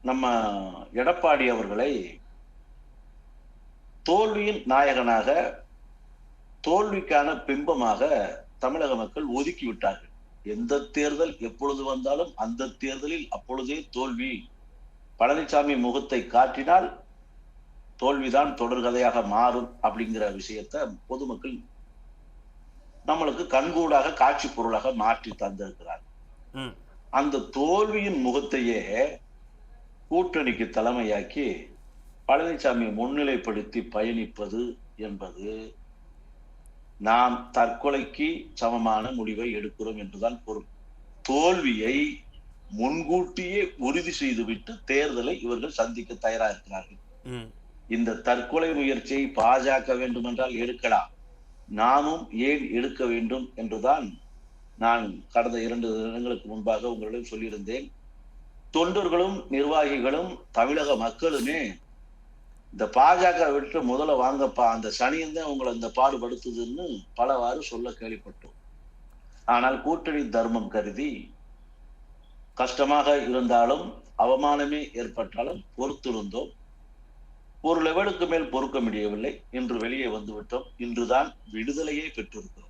நம்ம எடப்பாடி அவர்களை தோல்வியின் நாயகனாக, தோல்விக்கான பிம்பமாக தமிழக மக்கள் ஒதுக்கி விட்டார்கள். எந்த தேர்தல் எப்பொழுது வந்தாலும் அந்த தேர்தலில் அப்பொழுதே தோல்வி. பழனிசாமி முகத்தை காட்டினால் தோல்விதான் தொடர்கதையாக மாறும் அப்படிங்கிற விஷயத்தை பொதுமக்கள் நம்மளுக்கு கண்கூடாக காட்சி பொருளாக மாற்றி தந்திருக்கிறார். அந்த தோல்வியின் முகத்தையே கூட்டணிக்கு தலைமையாக்கி பழனிசாமி முன்னிலைப்படுத்தி பயணிப்பது என்பது நாம் தற்கொலைக்கு சமமான முடிவை எடுக்கிறோம் என்றுதான் பொருள். தோல்வியை முன்கூட்டியே உறுதி செய்துவிட்டு தேர்தலை இவர்கள் சந்திக்க தயாரா இருக்கிறார்கள். இந்த தற்கொலை முயற்சியை பாஜக வேண்டும் என்றால் எடுக்கலாம், நாமும் ஏன் எடுக்க வேண்டும் என்றுதான் நான் கடந்த 2 தினங்களுக்கு முன்பாக உங்களிடம் சொல்லியிருந்தேன். தொண்டர்களும் நிர்வாகிகளும் தமிழக மக்களுமே இந்த பாஜக விட்டு முதல்ல வாங்கப்பா, அந்த சனியன் தான் உங்களை இந்த பாடுபடுத்துதுன்னு பலவாறு சொல்ல கேள்விப்பட்டோம். ஆனால் கூட்டணி தர்மம் கருதி கஷ்டமாக இருந்தாலும் அவமானமே ஏற்பட்டாலும் பொறுத்திருந்தோம். ஒரு லெவலுக்கு மேல் பொறுக்க முடியவில்லை. இன்று வெளியே வந்துவிட்டோம். இன்றுதான் விடுதலையே பெற்றிருக்கிறோம்.